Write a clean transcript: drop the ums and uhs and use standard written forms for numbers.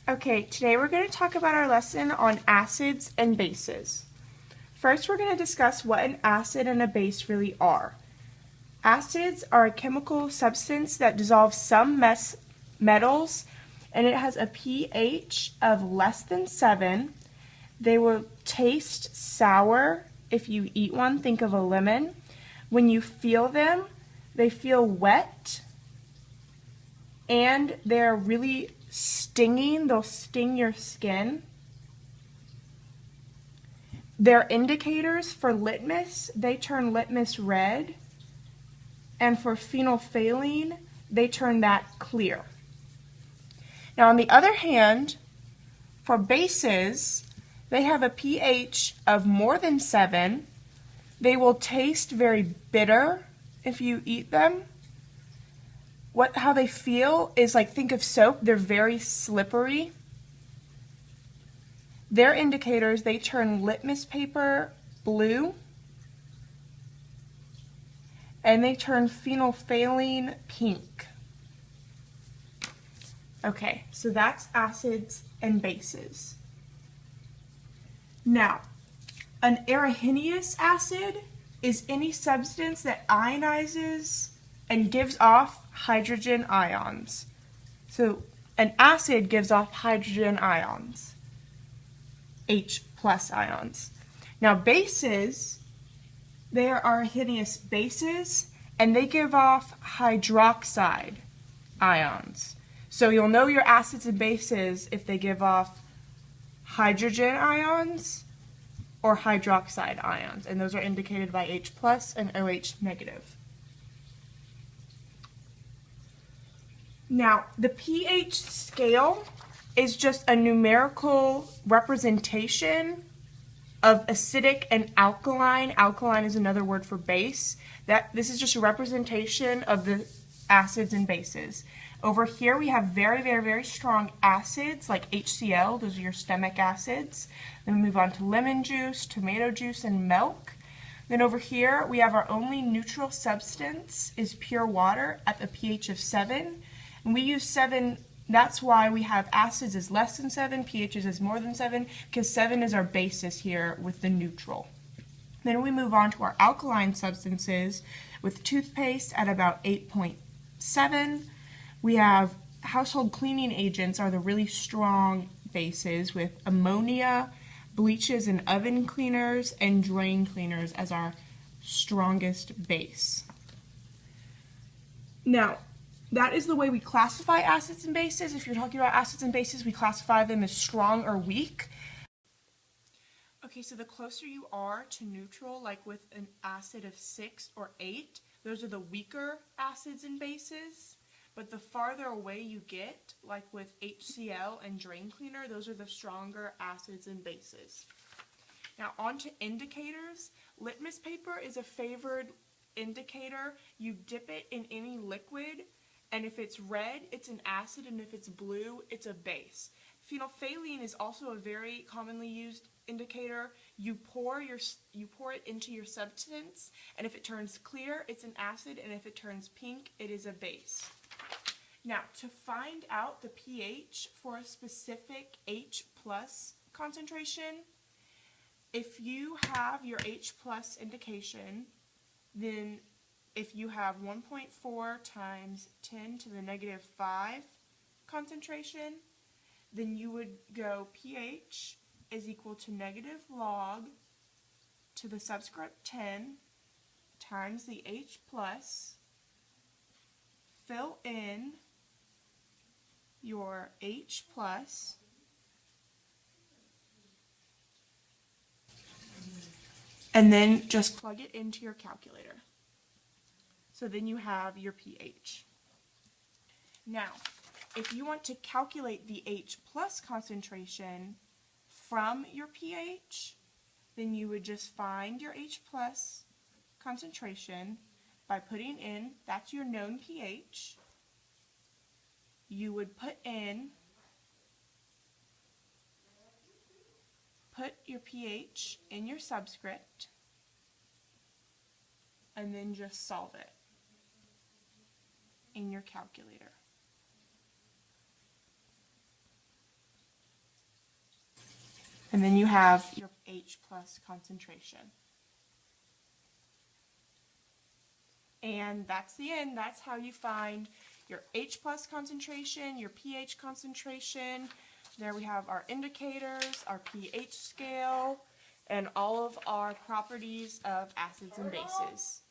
Okay, today we're going to talk about our lesson on acids and bases. First, we're going to discuss what an acid and a base really are. Acids are a chemical substance that dissolves some metals, and it has a pH of less than 7. They will taste sour if you eat one. Think of a lemon. When you feel them, they feel wet, and they're really stinging. They'll sting your skin. They're indicators for litmus. They turn litmus red. And for phenolphthalein, they turn that clear. Now, on the other hand, for bases, they have a pH of more than 7. They will taste very bitter if you eat them. How they feel is like, think of soap. They're very slippery. Their indicators, they turn litmus paper blue, and they turn phenolphthalein pink. Okay, so that's acids and bases. Now, an arsenous acid is any substance that ionizes and gives off hydrogen ions. So an acid gives off hydrogen ions, H+ ions. Now bases, they are arsenous bases, and they give off hydroxide ions. So you'll know your acids and bases if they give off hydrogen ions or hydroxide ions, and those are indicated by H+ and OH negative. Now, the pH scale is just a numerical representation of acidic and alkaline. Alkaline is another word for base. This is just a representation of the acids and bases. Over here we have very, very, very strong acids like HCl. Those are your stomach acids. Then we move on to lemon juice, tomato juice, and milk. Then over here we have our only neutral substance is pure water at the pH of 7. And we use 7, that's why we have acids as less than 7, pHs as more than 7, because 7 is our basis here with the neutral. Then we move on to our alkaline substances with toothpaste at about 8.7. We have household cleaning agents are the really strong bases with ammonia, bleaches and oven cleaners, and drain cleaners as our strongest base. Now, that is the way we classify acids and bases. If you're talking about acids and bases, we classify them as strong or weak. Okay, so the closer you are to neutral, like with an acid of 6 or 8, those are the weaker acids and bases. But the farther away you get, like with HCl and drain cleaner, those are the stronger acids and bases. Now on to indicators. Litmus paper is a favored indicator. You dip it in any liquid, and if it's red, it's an acid, and if it's blue, it's a base. Phenolphthalein is also a very commonly used indicator. You pour it into your substance, and if it turns clear, it's an acid, and if it turns pink, it is a base. Now, to find out the pH for a specific H+ concentration, if you have your H+ indication, then if you have 1.4 times 10 to the negative 5 concentration, then you would go pH is equal to negative log to the subscript 10 times the H+, fill in your H+, and then just plug it into your calculator. So then you have your pH. Now, if you want to calculate the H+ concentration from your pH, then you would just find your H+ concentration by putting in, that's your known pH. You would put your pH in your subscript, and then just solve it in your calculator. And then you have your H plus concentration. And that's the end. That's how you find your H plus concentration, your pH concentration. There we have our indicators, our pH scale, and all of our properties of acids and bases.